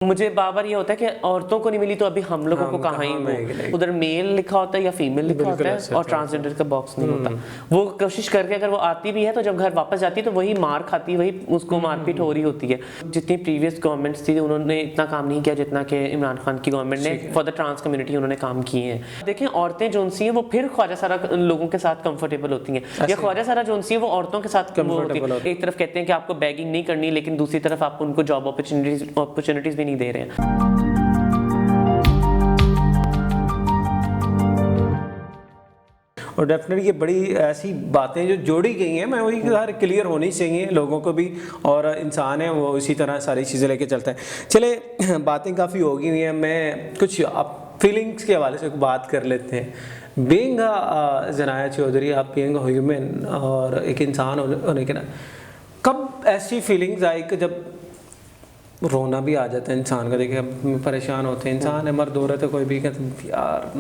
मुझे बार-बार ये होता है कि औरतों को नहीं मिली तो अभी हम लोगों को कहाँ ही वो उधर मेल लिखा होता है या फीमेल लिखा होता है और ट्रांसजेंडर का बॉक्स नहीं होता। वो कोशिश करके अगर वो आती भी है तो जब घर वापस जाती है तो वही मार खाती है, वही उसको मारपीट हो रही होती है। जितनी प्रीवियस गवर्नमेंट्स थी उन्होंने इतना काम नहीं किया जितना कि इमरान खान की गवर्नमेंट ने फॉर द ट्रांस कम्युनिटी उन्होंने काम किए हैं। देखें औरतें जो सी हैं वो फिर ख्वाजा सारा लोगों के साथ कंफर्टेबल होती हैं या ख्वाजा सारा जो सी है वो औरतों के साथ कंफर्टेबल होती है। एक तरफ कहते हैं कि आपको बैगिंग नहीं करनी लेकिन दूसरी तरफ आप उनको जॉब अपॉर्चुनिटीज भी नहीं दे रहे हैं। और डेफिनेटली ये बड़ी ऐसी बातें जो जोड़ी गई हैं, मैं वही हर क्लियर होनी चाहिए लोगों को भी, और इंसान है वो इसी तरह सारी चीज़ें लेके चलता है। चले बातें काफ़ी हो गई हुई हैं, मैं कुछ आप फीलिंग्स के हवाले से बात कर लेते हैं। बीइंग ज़नाया चौधरी, आप बीइंग ह्यूमन और एक इंसान होने के ना, कब ऐसी फीलिंग्स आई कि जब रोना भी आ जाता है इंसान का? देखिए अब परेशान होते हैं, इंसान है, मर्द औरत है, कोई भी कहते यार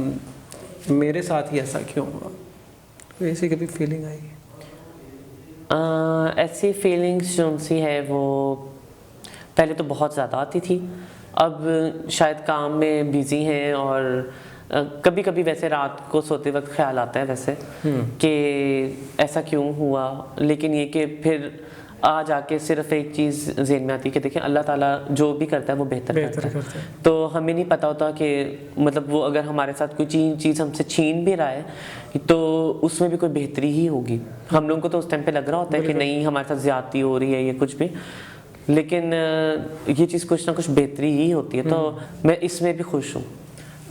मेरे साथ ही ऐसा क्यों हुआ? ऐसी कभी फीलिंग आई? ऐसी फीलिंग्स जो सी है वो पहले तो बहुत ज़्यादा आती थी, अब शायद काम में बिज़ी हैं और कभी कभी वैसे रात को सोते वक्त ख्याल आता है वैसे कि ऐसा क्यों हुआ, लेकिन ये कि फिर आ जाके सिर्फ एक चीज़ ज़हन में आती है कि देखें अल्लाह ताला जो भी करता है वो बेहतर करता है। तो हमें नहीं पता होता कि मतलब वो अगर हमारे साथ कोई चीज़ हमसे छीन भी रहा है तो उसमें भी कोई बेहतरी ही होगी। हम लोगों को तो उस टाइम पे लग रहा होता है कि नहीं हमारे साथ ज़्यादती हो रही है या कुछ भी, लेकिन ये चीज़ कुछ ना कुछ बेहतरी ही होती है। तो मैं इसमें भी खुश हूँ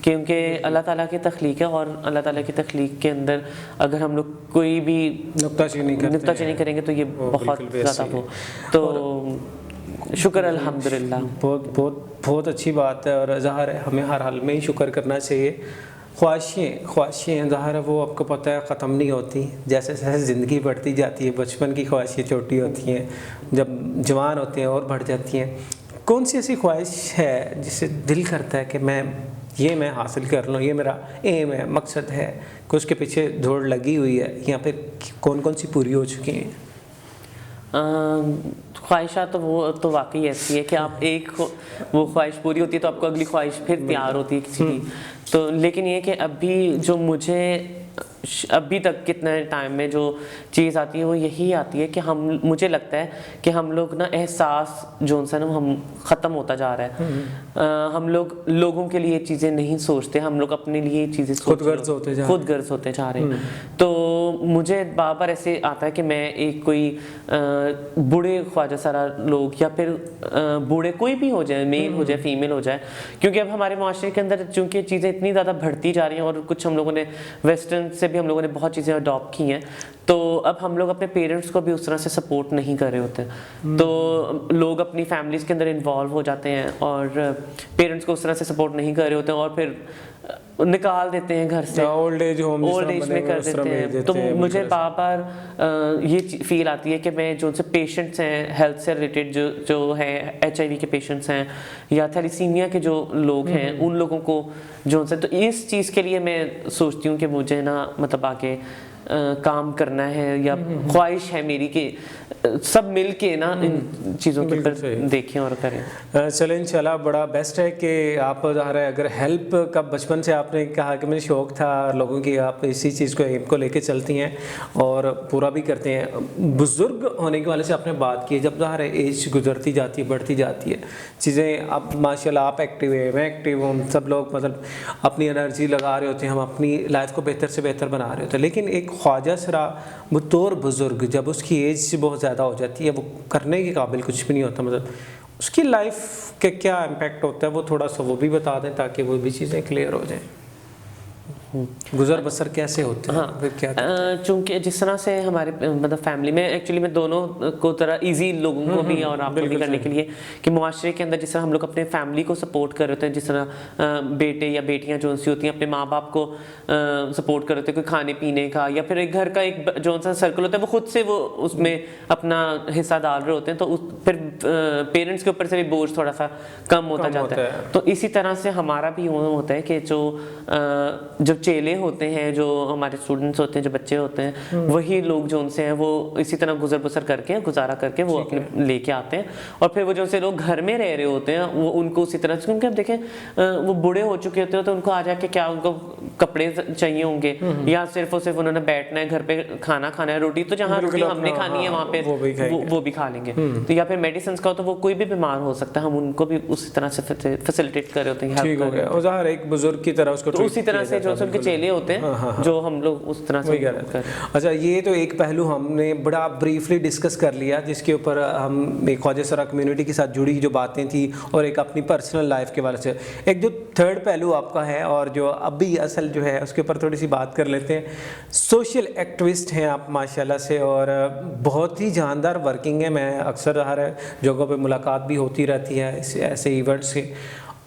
क्योंकि अल्लाह ताला की तख्लीक है और अल्लाह ताला की तख्लीक के अंदर अगर हम लोग कोई भी नुक्ताचीनी करेंगे तो ये बहुत ज़्यादा वो तो शुक्र अल्हम्दुलिल्लाह। बहुत अच्छी बात है और ज़ाहिर है हमें हर हाल में ही शुक्र करना चाहिए। ख्वाहिशें ज़ाहिर है वो आपको पता है ख़त्म नहीं होती, जैसे जैसे ज़िंदगी बढ़ती जाती है बचपन की ख्वाहिशें छोटी होती हैं, जब जवान होते हैं और बढ़ जाती हैं। कौन सी ऐसी ख्वाहिश है जिससे दिल करता है कि मैं हासिल कर लूँ, ये मेरा एम है, मकसद है, कि उसके पीछे दौड़ लगी हुई है, या फिर कौन कौन सी पूरी हो चुकी हैं? ख्वाहिशात तो वो तो वाकई ऐसी है कि आप एक वो ख्वाहिश पूरी होती है तो आपको अगली ख्वाहिश फिर तैयार होती है किसी की। तो लेकिन ये कि अभी जो मुझे अभी तक कितने टाइम में जो चीज़ आती है वो यही आती है कि मुझे लगता है कि हम लोग ना एहसास जो सा ना हम ख़त्म होता जा रहा है। हम लोगों के लिए चीज़ें नहीं सोचते, हम लोग अपने लिए चीज़ें खुद गर्ज होते जा रहे हैं। तो मुझे बार बार ऐसे आता है कि मैं एक कोई बूढ़े ख्वाजा सारा लोग या फिर बूढ़े कोई भी हो जाए, मेल हो जाए फीमेल हो जाए, क्योंकि अब हमारे माशरे के अंदर चूँकि चीज़ें इतनी ज़्यादा बढ़ती जा रही हैं और कुछ हम लोगों ने वेस्टर्न से भी हम लोगों ने बहुत चीज़ें अडॉप्ट की हैं, तो अब हम लोग अपने पेरेंट्स को भी उस तरह से सपोर्ट नहीं कर रहे होते। तो लोग अपनी फैमिलीज़ के अंदर इन्वॉल्व हो जाते हैं और पेरेंट्स को उस तरह से फील नहीं कर रहे होते हैं और फिर निकाल देते हैं घर से, ओल्ड एज में कर देते हैं। तो मुझे बार बार ये फील आती है कि मैं जो उनसे पेशेंट्स हैं हेल्थ से रिलेटेड जो है HIV के पेशेंट्स हैं या थैलीसीमिया के जो लोग हैं उन लोगों को जो उनसे, तो इस चीज़ के लिए मैं सोचती हूँ कि मुझे ना मतलब आगे काम करना है या ख्वाहिश है मेरी कि सब मिल के ना इन चीज़ों के ऊपर देखें और करें। चलें इंशाल्लाह बड़ा बेस्ट है कि आप अगर हेल्प का बचपन से आपने कहा कि मुझे शौक़ था लोगों की, आप इसी चीज़ को एम को लेके चलती हैं और पूरा भी करते हैं। बुज़ुर्ग होने के वाले से आपने बात की, जब ज़ाहिर है एज गुजरती जाती है बढ़ती जाती है चीज़ें, अब माशाल्लाह आप एक्टिव है, मैं एक्टिव हूँ, सब लोग मतलब अपनी एनर्जी लगा रहे होते हैं, हम अपनी लाइफ को बेहतर से बेहतर बना रहे होते हैं, लेकिन एक ख्वाजा सरा बतौर बुज़ुर्ग जब उसकी एज बहुत ज़्यादा हो जाती है वो करने के काबिल कुछ भी नहीं होता, मतलब उसकी लाइफ के क्या इम्पैक्ट होता है वो थोड़ा सा वो भी बता दें ताकि वो भी चीज़ें क्लियर हो जाएं। गुजर बसर कैसे होते हैं? हाँ, क्या चूँकि जिस तरह से हमारे मतलब फैमिली में एक्चुअली मैं दोनों को तरह इजी लोगों को भी और आपको भी करने के लिए कि मुआशरे के अंदर जिस तरह हम लोग अपने फैमिली को सपोर्ट कर रहे होते हैं, जिस तरह बेटे या बेटियां जो सी होती हैं अपने माँ बाप को सपोर्ट कर रहे होते हैं, कोई खाने पीने का या फिर एक घर का एक जो सा सर्कल होता है वो खुद से वो उसमें अपना हिस्सा डाल रहे होते हैं, तो फिर पेरेंट्स के ऊपर से भी बोझ थोड़ा सा कम होता जाता है। तो इसी तरह से हमारा भी होता है कि जो चेले होते हैं, जो हमारे स्टूडेंट्स होते हैं, जो बच्चे होते हैं, वही लोग जो उनसे हैं वो इसी तरह गुजर बसर करके, गुजारा करके वो अपने लेके आते हैं। और फिर वो जो से लोग घर में रह रहे होते हैं वो उनको उसी तरह से, क्योंकि अब देखें वो बूढ़े हो चुके होते हैं तो उनको आ जाके क्या उनको कपड़े चाहिए होंगे या सिर्फ और सिर्फ उन्होंने बैठना है, घर पे खाना खाना है, रोटी तो जहाँ रोटी हमने खानी है वहाँ पे वो भी खा लेंगे। तो या फिर मेडिसिन का हो तो वो कोई भी बीमार हो सकता है, हम उनको भी उसी तरह से फैसिलिटेट कर रहे होते हैं, ठीक हो गया। और ज़ाहिर एक बुजुर्ग की तरह उसको तो उसी तरह से जो उनके चेले होते हैं जो हम लोग उस तरह से कर। अच्छा, ये तो एक पहलू हमने बड़ा ब्रीफली डिस्कस कर लिया, जिसके ऊपर हम एक ख्वाजा सरा कम्युनिटी के साथ जुड़ी जो बातें थी और एक अपनी पर्सनल लाइफ के वाले से। एक जो थर्ड पहलू आपका है और जो अभी असल जो है उसके ऊपर थोड़ी सी बात कर लेते हैं। सोशल एक्टिविस्ट हैं आप माशाल्लाह से और बहुत ही जानदार वर्किंग है। मैं अक्सर हर जगहों पे मुलाकात भी होती रहती है ऐसे इवेंट्स के।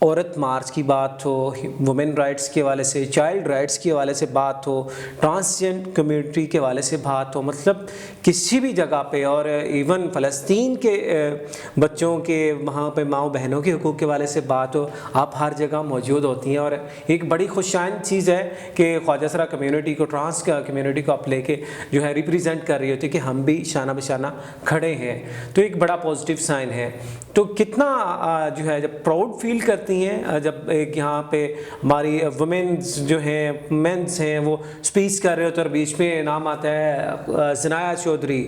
औरत मार्च की बात हो, वुमेन राइट्स के हवाले से, चाइल्ड राइट्स के हवाले से बात हो, ट्रांसजेंडर कम्युनिटी के हवाले से बात हो, मतलब किसी भी जगह पे, और इवन फ़लस्तीन के बच्चों के वहाँ पे माओ बहनों के हुकूक़ के हवाले से बात हो, आप हर जगह मौजूद होती हैं। और एक बड़ी खुशाइन चीज़ है कि ख्वाजा सरा कम्युनिटी को, ट्रांस कम्युनिटी को आप लेके जो है रिप्रेजेंट कर रही होती है कि हम भी शाना बशाना खड़े हैं, तो एक बड़ा पॉजिटिव साइन है। तो कितना जो है जब प्राउड फील करती हैं जब एक यहाँ पे हमारी वुमेन्स जो हैं, मेंस हैं, वो स्पीच कर रहे होते और बीच में नाम आता है ज़नाया चौधरी,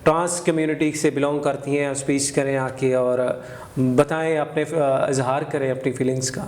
ट्रांस कम्युनिटी से बिलोंग करती हैं, स्पीच करें आके और बताएं, अपने इजहार करें अपनी फीलिंग्स का।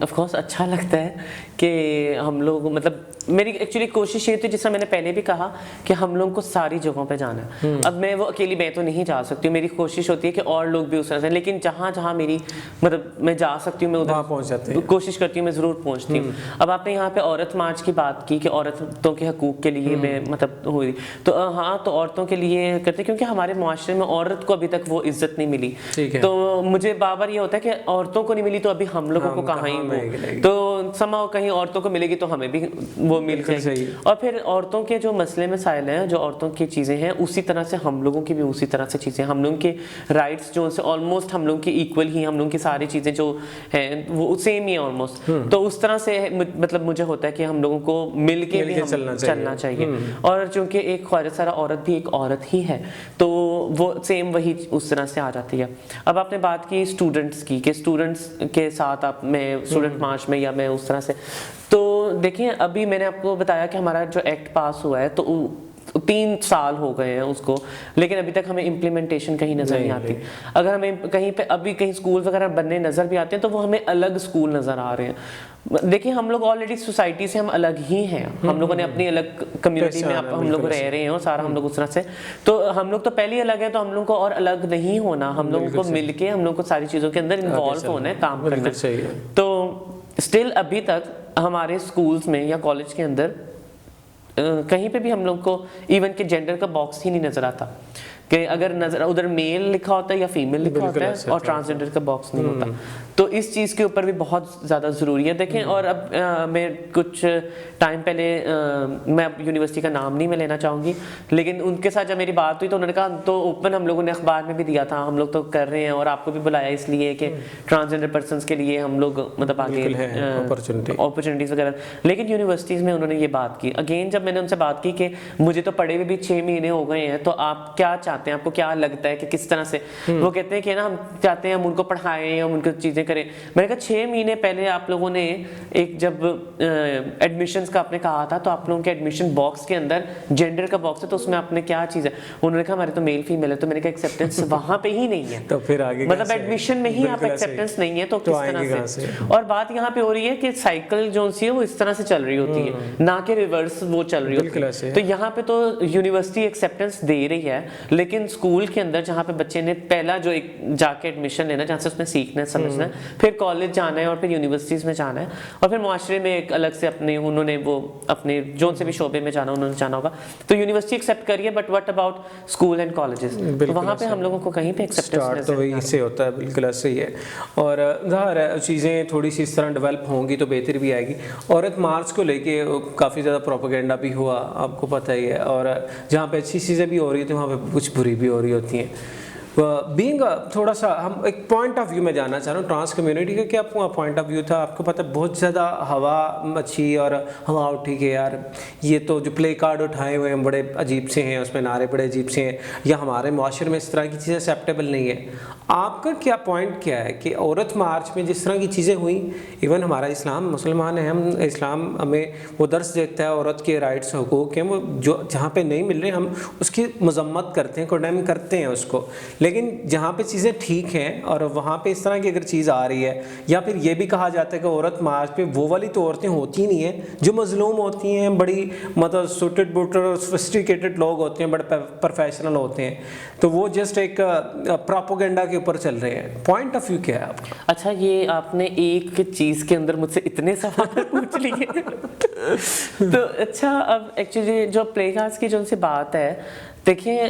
ऑफ कोर्स अच्छा लगता है कि हम लोग, मतलब मेरी एक्चुअली कोशिश ये थी, जैसा मैंने पहले भी कहा, कि हम लोगों को सारी जगहों पे जाना है। अब मैं वो अकेली मैं तो नहीं जा सकती हूँ, मेरी कोशिश होती है कि और लोग भी उस तरह से, लेकिन जहाँ जहाँ मेरी मतलब मैं जा सकती हूँ मैं उधर पहुँच जाती हूँ, कोशिश करती हूँ, मैं ज़रूर पहुँचती हूँ। अब आपने यहाँ पे औरत मार्च की बात की कि औरतों के हकूक़ के लिए मैं मतलब हुई, तो हाँ, तो औरतों के लिए करते, क्योंकि हमारे मुआशरे में औरत को अभी तक वो इज्जत नहीं मिली। तो मुझे बार ये होता है कि औरतों को नहीं मिली तो अभी हम लोगों को कहाँ ही, तो समाओ कहीं औरतों को मिलेगी तो हमें भी वो मिल जाएगी। और फिर औरतों के जो मसले मसाइल हैं, जो औरतों की चीज़ें हैं, उसी तरह से हम लोगों की भी उसी तरह से चीज़ें, हम लोगों के राइट्स जो से ऑलमोस्ट हम लोगों की इक्वल ही, हम लोगों की सारी चीज़ें जो हैं वो सेम ही है ऑलमोस्ट। तो उस तरह से मतलब मुझे होता है कि हम लोगों को मिल के भी चलना चाहिए। और चूँकि एक ख्वाजा सरा औरत भी एक औरत ही है, तो वो सेम वही उस तरह से आ जाती है। अब आपने बात की स्टूडेंट्स की, कि स्टूडेंट्स के साथ आप, मैं स्टूडेंट मार्च में या मैं उस तरह से, तो देखिए अभी मैंने आपको बताया कि हमारा जो एक्ट पास हुआ है तो 3 साल हो गए हैं उसको, लेकिन अभी तक हमें इम्प्लीमेंटेशन कहीं नज़र नहीं आती। अगर हमें कहीं पे अभी कहीं स्कूल वगैरह बनने नज़र भी आते हैं तो वो हमें अलग स्कूल नज़र आ रहे हैं। देखिए हम लोग ऑलरेडी सोसाइटी से हम अलग ही हैं, हम लोगों ने अपनी अलग कम्युनिटी में हम लोग रह रहे हैं और सारा हम लोग उस तरह से, तो हम लोग तो पहले ही अलग है, तो हम लोग को और अलग नहीं होना, हम लोगों को मिलके हम लोग को सारी चीज़ों के अंदर इन्वॉल्व होना है, काम करना है। तो स्टिल अभी तक हमारे स्कूल्स में या कॉलेज के अंदर कहीं पे भी हम लोग को इवन के जेंडर का बॉक्स ही नहीं नजर आता, कि अगर नजर उधर मेल लिखा होता है या फीमेल लिखा होता है और ट्रांसजेंडर का बॉक्स नहीं होता। तो इस चीज़ के ऊपर भी बहुत ज़्यादा ज़रूरी है। देखें, और अब मैं कुछ टाइम पहले मैं अब यूनिवर्सिटी का नाम नहीं मैं लेना चाहूँगी, लेकिन उनके साथ जब मेरी बात हुई तो उन्होंने कहा, तो ओपन हम लोगों ने अखबार में भी दिया था, हम लोग तो कर रहे हैं और आपको भी बुलाया इसलिए कि ट्रांसजेंडर पर्सनस के लिए हम लोग मतलब आगे अपॉर्चुनिटीज़ वगैरह। लेकिन यूनिवर्सिटीज़ में उन्होंने ये बात की, अगेन जब मैंने उनसे बात की कि मुझे तो पढ़े हुए भी 6 महीने हो गए हैं, तो आप क्या चाहते हैं, आपको क्या लगता है कि किस तरह से, वो कहते हैं कि ना हम चाहते हैं हम उनको पढ़ाएं, हम उनको चीज़ें करें। मैंने कहा 6 महीने पहले आप लोगों ने एक जब एडमिशन्स का आपने कहा था, तो आप लोगों के एडमिशन बॉक्स के अंदर जेंडर का बॉक्स है, तो उसमें आपने क्या चीज़ है, उन्होंने कहा हमारे तो मेल फीमेल है। तो मैंने कहा एक्सेप्टेंस वहाँ पे ही नहीं है, तो फिर आगे मतलब एडमिशन में ही आप एक्सेप्टेंस नहीं है, तो किस तरह से। और बात यहाँ पे हो रही है कि साइकिल जो सी है वो इस तरह से चल रही होती है, ना कि रिवर्स वो चल रही होती है। तो यहाँ पे तो यूनिवर्सिटी एक्सेप्टेंस दे रही है, लेकिन स्कूल के अंदर जहाँ पे बच्चे ने पहला जो एक जाके एडमिशन लेना, जहाँ से उसने सीखना है समझना है, फिर कॉलेज जाना है और फिर यूनिवर्सिटीज़ में जाना है, और फिर मुआशरे में एक अलग से अपने उन्होंने वो अपने जो से भी शोबे में जाना उन्होंने जाना होगा, तो यूनिवर्सिटी एक्सेप्ट करिए, but what about school and colleges, तो वहाँ पे हम लोगों को कहीं पे एक्सेप्टेंस तो वही से होता है। बिल्कुल ऐसे ही है, और ज़ाहिर है चीज़ें थोड़ी सी इस तरह डेवलप होंगी तो बेहतर भी आएगी। औरत मार्च को लेके काफ़ी ज़्यादा प्रोपेगेंडा भी हुआ, आपको पता ही है, और जहाँ पे अच्छी चीज़ें भी हो रही थी वहाँ पे कुछ बुरी भी हो रही होती हैं। बीइंग थोड़ा सा हम एक पॉइंट ऑफ व्यू में जानना चाह रहा हूँ ट्रांस कम्युनिटी का, क्या आपका पॉइंट ऑफ व्यू था? आपको पता है बहुत ज़्यादा हवा मची और हवा उठी कि यार ये तो जो प्ले कार्ड उठाए हुए हैं बड़े अजीब से हैं, उसमें नारे बड़े अजीब से हैं, या हमारे मुआशरे में इस तरह की चीज़ें एक्सेप्टेबल नहीं है। आपका क्या पॉइंट क्या है कि औरत मार्च में जिस तरह की चीज़ें हुई, इवन हमारा इस्लाम मुसलमान है, हम इस्लाम हमें वो दर्स देता है औरत के राइट्स हकूक़ हैं, वो जो जहाँ पे नहीं मिल रहे हम उसकी मजम्मत करते हैं, कंडेम करते हैं उसको, लेकिन जहाँ पे चीज़ें ठीक हैं और वहाँ पे इस तरह की अगर चीज़ आ रही है, या फिर ये भी कहा जाता है कि औरत मार्च पे वो वाली तो औरतें होती नहीं हैं जो मजलूम होती हैं, बड़ी मतलब सूटेड बूटेड और सोफिस्टिकेटेड लोग होते हैं, बड़े प्रोफेशनल होते हैं, तो वो जस्ट एक प्रोपेगेंडा के ऊपर चल रहे हैं। पॉइंट ऑफ व्यू क्या है आपका? अच्छा, ये आपने एक चीज़ के अंदर मुझसे इतने सवाल पूछ लिए तो अच्छा, अब एक्चुअली जो प्ले कार्ड्स की जो उनसे बात है, देखिए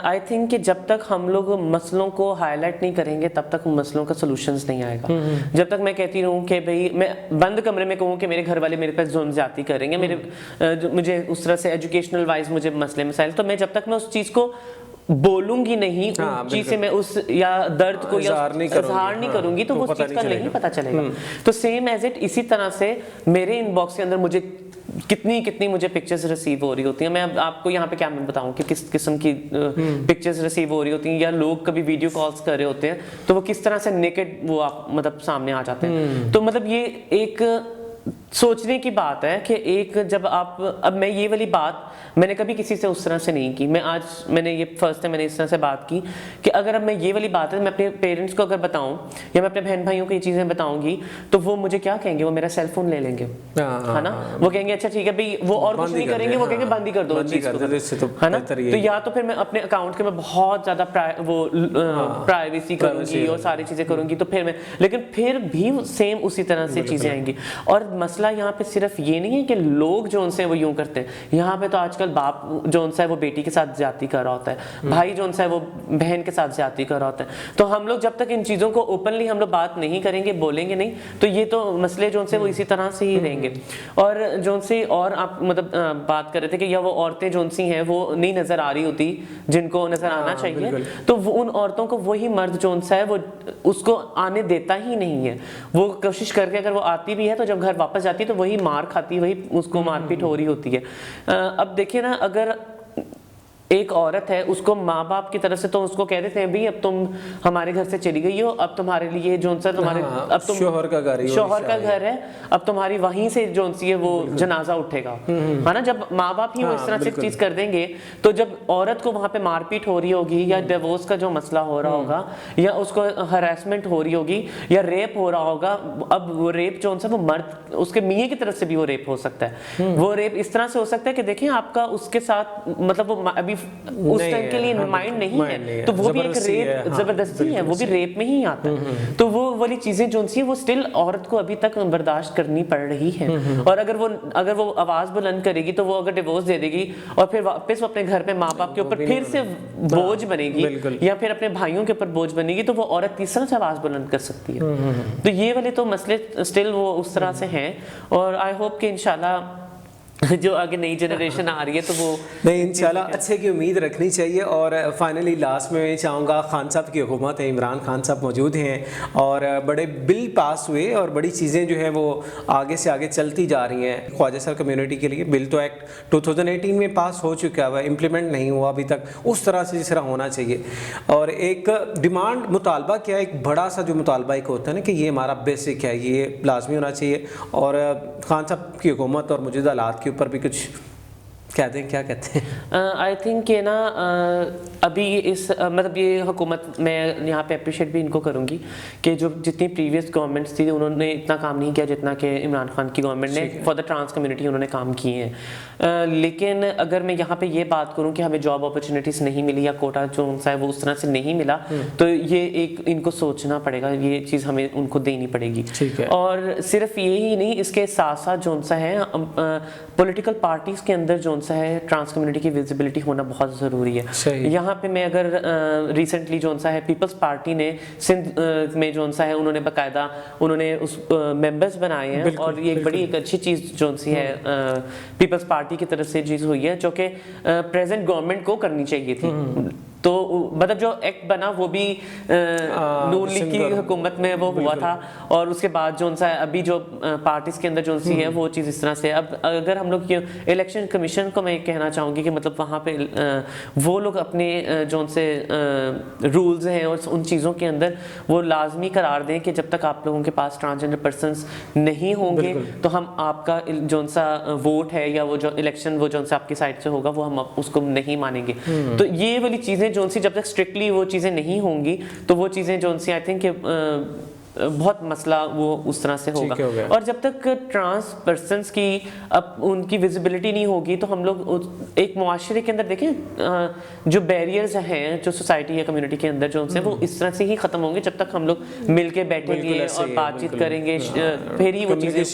आई थिंक कि जब तक हम लोग मसलों को हाईलाइट नहीं करेंगे तब तक मसलों का सॉल्यूशंस नहीं आएगा। जब तक मैं कहती रहूँ कि भाई मैं बंद कमरे में कहूँ कि मेरे घर वाले मेरे पास जुल्म ज्यादती करेंगे, मेरे मुझे उस तरह से एजुकेशनल वाइज मुझे मसले मसाइल, तो मैं जब तक मैं उस चीज़ को बोलूंगी नहीं, उस चीज से मैं उस या दर्द को इजहार नहीं करूंगी तो वो चीज का नहीं पता चलेगा। तो सेम एज इट इसी तरह से मेरे इनबॉक्स के अंदर मुझे कितनी मुझे पिक्चर्स रिसीव हो रही होती हैं। मैं अब आपको यहाँ पे क्या मैं बताऊँ कि किस किस्म की पिक्चर्स रिसीव हो रही होती हैं, या लोग कभी वीडियो कॉल्स कर रहे होते हैं तो वो किस तरह से नेकेड वो आप मतलब सामने आ जाते हैं। तो मतलब ये एक सोचने की बात है कि एक जब आप, अब मैं ये वाली बात मैंने कभी किसी से उस तरह से नहीं की, मैंने ये फर्स्ट टाइम मैंने इस तरह से बात की कि अगर अब मैं ये वाली बात है मैं अपने पेरेंट्स को अगर बताऊं या मैं अपने बहन भाइयों को ये चीज़ें बताऊंगी तो वो मुझे क्या कहेंगे, वो मेरा सेल फोन ले लेंगे, है ना, वो कहेंगे अच्छा ठीक है भाई, वो और कुछ नहीं करेंगे, वो कहेंगे बंद ही कर दो चीज़ को, है ना। तो या तो फिर मैं अपने अकाउंट के मैं बहुत ज़्यादा प्राइवेसी करूँगी और सारी चीज़ें करूँगी, तो फिर मैं, लेकिन फिर भी सेम उसी तरह से चीज़ें आएंगी। और मसला यहाँ पे सिर्फ ये नहीं है कि लोग जो उनसे वो यूं करते हैं, यहाँ पे तो आजकल बाप जो उनसा है वो बेटी के साथ ज्यादती कर रहा होता है, भाई जो उनसा है वो बहन के साथ ज्यादती कर रहा होता है। तो हम लोग जब तक इन चीज़ों को ओपनली हम लोग बात नहीं करेंगे, बोलेंगे नहीं, तो ये तो मसले जो उनसे वो इसी तरह से ही रहेंगे। और जो उनसे और आप मतलब बात कर रहे थे कि या वो औरतें जो उनसी हैं वो नहीं नजर आ रही होती जिनको नजर आना चाहिए, तो वो उन औरतों को वही मर्द जो उनसा है वो उसको आने देता ही नहीं है। वो कोशिश करके अगर वो आती भी है तो जब घर वापस जाती है तो वही मार खाती, वही उसको मारपीट हो रही होती है। अब देखिए ना, अगर एक औरत है उसको माँ बाप की तरफ से तो उसको कह देते हैं भाई अब तुम हमारे घर से चली गई हो, अब तुम्हारे लिए जोन सा तुम्हारे अब तुम शोहर का घर है, अब तुम्हारी वहीं से जोन सी है वो जनाजा उठेगा, है ना। जब माँ बाप ही वो इस तरह से चीज कर देंगे तो जब औरत को वहां पे मारपीट हो रही होगी या डिवोर्स का जो मसला हो रहा होगा या उसको हरासमेंट हो रही होगी या रेप हो रहा होगा, अब वो रेप जोन सा वो मर्द उसके मियाँ की तरफ से भी वो रेप हो सकता है। वो रेप इस तरह से हो सकता है कि देखिए आपका उसके साथ मतलब वो अभी उस टाइम के लिए माइंड नहीं है, तो वो भी एक रेप जबरदस्ती है, वो भी रेप में ही आता है। तो वो वाली चीजें जो सी वो स्टिल औरत को अभी तक बर्दाश्त करनी पड़ रही है। और अगर वो आवाज बुलंद करेगी तो वो अगर डिवोर्स दे देगी और फिर वापस वो अपने घर पे माँ बाप के ऊपर फिर से बोझ बनेगी या फिर अपने भाइयों के ऊपर बोझ बनेगी, तो वो औरत तीसरा से आवाज बुलंद कर सकती है। तो ये वाले तो मसले स्टिल वो उस तरह से हैं और आई होप कि इंशाल्लाह जो आगे नई जनरेशन आ रही है तो वो नहीं इंशाल्लाह अच्छे की उम्मीद रखनी चाहिए। और फाइनली लास्ट में मैं चाहूँगा, खान साहब की हुकूमत है, इमरान खान साहब मौजूद हैं और बड़े बिल पास हुए और बड़ी चीज़ें जो हैं वो आगे से आगे चलती जा रही हैं ख्वाजा सर कम्युनिटी के लिए। बिल तो एक्ट 2018 में पास हो चुका हुआ, इम्प्लीमेंट नहीं हुआ अभी तक उस तरह से जिस तरह होना चाहिए। और एक डिमांड मुतालबा क्या, एक बड़ा सा जो मुतालबा एक होता है ना कि ये हमारा बेसिक है, ये लाजमी होना चाहिए। और खान साहब की हुकूमत और मौजूदा हालात ऊपर भी कुछ कहते हैं, क्या कहते हैं? आई थिंक ये ना अभी इस मतलब ये हुकूमत मैं यहाँ पे अप्रिशिएट भी इनको करूँगी कि जो जितनी प्रीवियस गवर्नमेंट्स थी उन्होंने इतना काम नहीं किया जितना कि इमरान खान की गवर्नमेंट ने फॉर द ट्रांस कम्युनिटी उन्होंने काम किए हैं। लेकिन अगर मैं यहाँ पे ये बात करूँ कि हमें जॉब अपॉर्चुनिटीज़ नहीं मिली या कोटा जो उनसा है वो उस तरह से नहीं मिला, तो ये एक इनको सोचना पड़ेगा, ये चीज़ हमें उनको देनी पड़ेगी। और सिर्फ यही नहीं, इसके साथ साथ जो उनसा है पॉलिटिकल पार्टीज़ के अंदर जो उनसा है ट्रांस कम्युनिटी की विजिबिलिटी होना बहुत ज़रूरी है। यहाँ पे मैं अगर रिसेंटली जो उनसा है पीपल्स पार्टी ने सिंध में जो उनसा है उन्होंने बाकायदा उन्होंने उस मेंबर्स बनाए हैं और ये एक बड़ी एक अच्छी चीज़ जो उनसी है पीपल्स पार्टी की तरफ से चीज़ हुई है जो कि प्रेजेंट गवर्नमेंट को करनी चाहिए थी। तो मतलब जो एक्ट बना वो भी नून लीग की हुकूमत में वो हुआ था, और उसके बाद जो सा अभी जो पार्टीज के अंदर जो सी है वो चीज़ इस तरह से। अब अगर हम लोग इलेक्शन कमीशन को मैं कहना चाहूँगी कि मतलब वहाँ पे वो लोग अपने जो से रूल्स हैं और उन चीज़ों के अंदर वो लाजमी करार दें कि जब तक आप लोगों के पास ट्रांसजेंडर पर्सनस नहीं होंगे तो हम आपका जो सा वोट है या वो जो इलेक्शन वो जो सा आपकी साइड से होगा वो हम उसको नहीं मानेंगे। तो ये वाली चीज़ें जो सी जब तक स्ट्रिक्टली वो चीज़ें नहीं होंगी तो वो चीज़ें जो सी आई थिंक बहुत मसला वो उस तरह से होगा। और जब तक ट्रांस पर्सन्स की अब उनकी विजिबिलिटी नहीं होगी तो हम लोग एक मुआशरे के अंदर देखें जो बैरियर्स हैं जो सोसाइटी या कम्युनिटी के अंदर जो उनसे वो इस तरह से ही ख़त्म होंगे जब तक हम लोग मिल के बैठेंगे और बातचीत करेंगे, फिर ही वो चीज़ें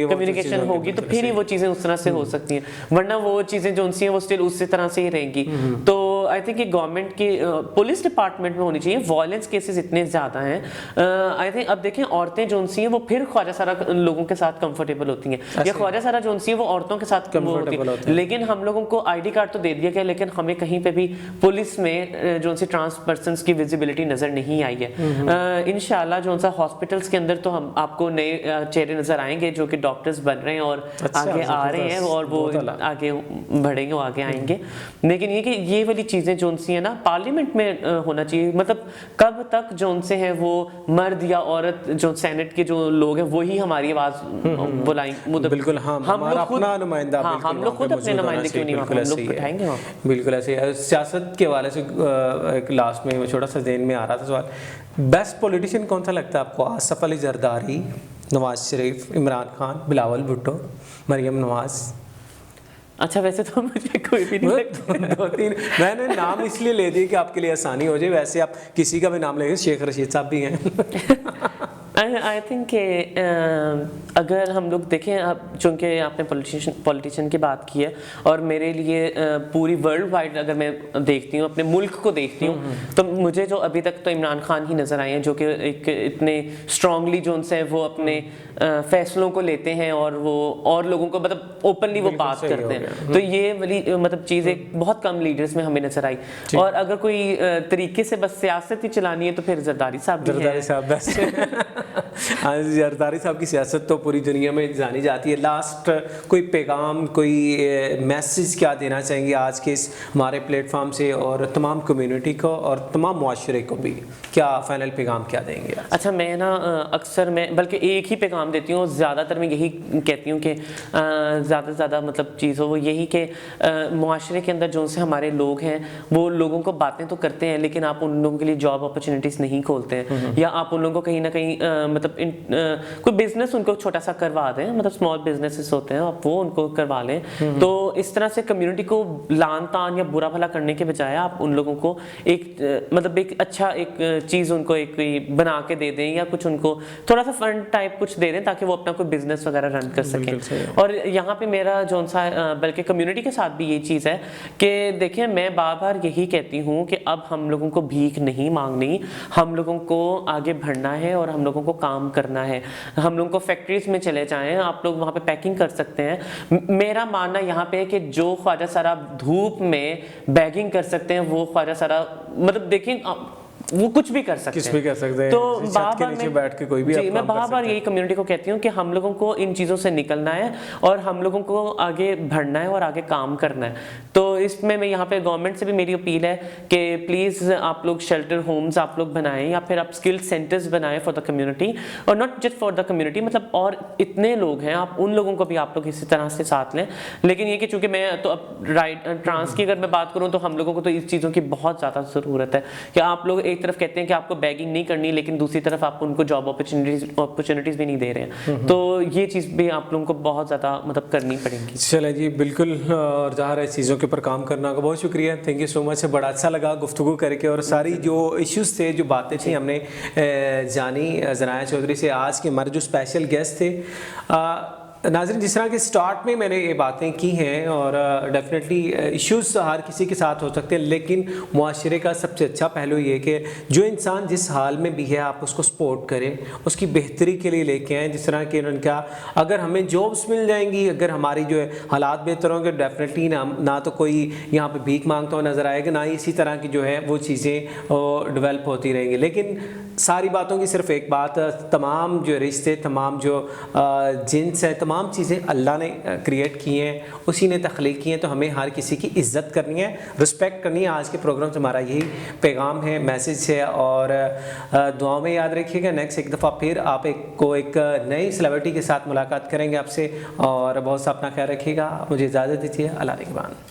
कम्युनिकेशन होगी तो फिर ही वो चीज़ें उस तरह से हो सकती हैं, वरना वो चीज़ें जो उनसी हैं वो स्टिल उसी तरह से ही रहेंगी। तो आई थिंक गवर्नमेंट की पुलिस डिपार्टमेंट में होनी चाहिए। वायलेंस केसेस इतने ज़्यादा हैं, आई थिंक अब देखें औरतें जो सी हैं वो फिर ख्वाजा सारा लोगों के साथ कंफर्टेबल होती हैं या ख्वाजा सारा जो सी है वो औरतों के साथ कंफर्टेबल होती है। लेकिन हम लोगों को आईडी कार्ड तो दे दिया गया, लेकिन हमें कहीं पे भी पुलिस में जो सी ट्रांस पर्सन्स की विजिबिलिटी नज़र नहीं आई है। इंशाल्लाह जो सा हॉस्पिटल्स के अंदर तो हम आपको नए चेहरे नज़र आएंगे जो कि डॉक्टर्स बन रहे हैं और आगे आ रहे हैं और वो आगे बढ़ेंगे, वो आगे आएंगे। लेकिन ये कि ये वाली चीज़ें जो सी है ना पार्लियामेंट में होना चाहिए। मतलब कब तक जो उनसे है वो मर्द या औरत जो सेनेट के जो लोग हैं वही हमारी आवाज बुलाएंगे। मतलब बिल्कुल हम लोग अपना नुमाइंदा, हम लोग खुद अपने नुमाइंदे क्यों नहीं हम लोग बिठाएंगे वहाँ। बिल्कुल ऐसे है। सियासत के हवाले से एक लास्ट में छोटा सा ज़हन में आ रहा था सवाल, बेस्ट पॉलिटिशियन कौन सा लगता है आपको? आसिफ अली जरदारी, नवाज शरीफ, इमरान खान, बिलावल भुट्टो, मरियम नवाज? अच्छा वैसे तो मुझे कोई भी नहीं लगता। दो तीन मैंने नाम इसलिए ले दिए कि आपके लिए आसानी हो जाए, वैसे आप किसी का भी नाम लेंगे, शेख रशीद साहब भी हैं। आई थिंक अगर हम लोग देखें, अब चूँकि आपने पॉलिटिशियन की बात की है और मेरे लिए पूरी वर्ल्ड वाइड अगर मैं देखती हूँ, अपने मुल्क को देखती हूँ, तो मुझे जो अभी तक तो इमरान खान ही नज़र आए हैं जो कि एक इतने स्ट्रांगली जो उनसे वो अपने फैसलों को लेते हैं और वो और लोगों को मतलब ओपनली वो बात करते हैं। तो ये वाली मतलब चीज़ एक बहुत कम लीडर्स में हमें नज़र आई। और अगर कोई तरीके से बस सियासत ही चलानी है तो फिर जरदारी साहब जरदारी साहब की सियासत तो पूरी दुनिया में जानी जाती है। लास्ट कोई पैगाम, कोई मैसेज क्या देना चाहेंगे आज के इस हमारे प्लेटफॉर्म से और तमाम कम्युनिटी को और तमाम मुआशरे को भी? क्या फाइनल पैगाम क्या देंगे? अच्छा मैं ना अक्सर मैं बल्कि एक ही पैगाम देती हूँ, ज़्यादातर मैं यही कहती हूँ कि ज़्यादा से ज़्यादा मतलब चीज़ हो वो यही कि मुआशरे के अंदर जो से हमारे लोग हैं वो लोगों को बातें तो करते हैं लेकिन आप उन लोगों के लिए जॉब अपॉर्चुनिटीज़ नहीं खोलते हैं, या आप उन लोगों को कहीं ना कहीं मतलब कोई बिजनेस उनको छोटा सा करवा दें, मतलब स्मॉल बिजनेसेस होते हैं आप वो उनको करवा लें। तो इस तरह से कम्युनिटी को लान तान या बुरा भला करने के बजाय आप उन लोगों को एक मतलब एक अच्छा एक चीज़ उनको एक बना के दे दें या कुछ उनको थोड़ा सा फंड टाइप कुछ दे दें ताकि वो अपना कोई बिजनेस वगैरह रन कर सकें। और यहाँ पे मेरा जो सा बल्कि कम्युनिटी के साथ भी ये चीज़ है कि देखिए मैं बार बार यही कहती हूँ कि अब हम लोगों को भीख नहीं मांगनी, हम लोगों को आगे बढ़ना है और हम लोगों को काम करना है। हम लोगों को फैक्ट्रीज में चले जाएं, आप लोग वहाँ पे पैकिंग कर सकते हैं। मेरा मानना यहाँ पे है कि जो ख्वाजा सारा धूप में बैगिंग कर सकते हैं वो ख्वाजा सारा मतलब देखिए वो कुछ भी कर सकते हैं। तो बार-बार मैं बैठ के कोई भी जी मैं बार-बार यही कम्युनिटी को कहती हूँ कि हम लोगों को इन चीज़ों से निकलना है और हम लोगों को आगे बढ़ना है और आगे काम करना है। तो इसमें मैं यहाँ पे गवर्नमेंट से भी मेरी अपील है कि प्लीज़ आप लोग शेल्टर होम्स आप लोग बनाएं या फिर आप स्किल सेंटर्स बनाएं फॉर द कम्युनिटी, और not just for the community मतलब और इतने लोग हैं आप उन लोगों को भी आप लोग इसी तरह से साथ लें। लेकिन ये कि चूँकि मैं तो अब राइट ट्रांस की अगर मैं बात करूँ तो हम लोगों को तो इस चीज़ों की बहुत ज़्यादा ज़रूरत है कि आप लोग एक तरफ कहते हैं कि आपको बैगिंग नहीं करनी लेकिन दूसरी तरफ आप उनको जॉब अपॉर्चुनिटीज भी नहीं दे रहे हैं। तो ये चीज़ भी आप लोगों को बहुत ज़्यादा मतलब करनी पड़ेगी। चले जी बिल्कुल, और ज़ाहिर है चीज़ों के ऊपर काम करना का बहुत शुक्रिया, थैंक यू सो मच। बड़ा अच्छा लगा गुफ्तगू करके और सारी जो इश्यूज़ थे जो बातें थी हमने जानी ज़नाया चौधरी से। आज के हमारे जो स्पेशल गेस्ट थे नाज़रीन, जिस तरह के स्टार्ट में मैंने ये बातें की हैं और डेफिनेटली इश्यूज़ हर किसी के साथ हो सकते हैं, लेकिन मुआशरे का सबसे अच्छा पहलू ये कि जो इंसान जिस हाल में भी है आप उसको सपोर्ट करें, उसकी बेहतरी के लिए लेके आएँ। जिस तरह के उन्होंने कहा, अगर हमें जॉब्स मिल जाएंगी, अगर हमारी जो है हालात बेहतर होंगे, डेफिनेटली ना तो कोई यहाँ पे भीख मांगता हुआ नज़र आएगा, ना ही इसी तरह की जो है वो चीज़ें डेवलप होती रहेंगी। लेकिन सारी बातों की सिर्फ एक बात, तमाम जो रिश्ते, तमाम जो जिन्स है, तमाम चीज़ें अल्लाह ने क्रिएट की हैं, उसी ने तख्लीक की हैं, तो हमें हर किसी की इज़्ज़त करनी है, रिस्पेक्ट करनी है। आज के प्रोग्राम से हमारा यही पैगाम है, मैसेज है, और दुआओं में याद रखिएगा। नेक्स्ट एक दफ़ा फिर आप एक नई सेलिब्रिटी के साथ मुलाकात करेंगे आपसे, और बहुत सा अपना ख्याल रखिएगा। मुझे इजाज़त दीजिए। अल्लाह निगहबान।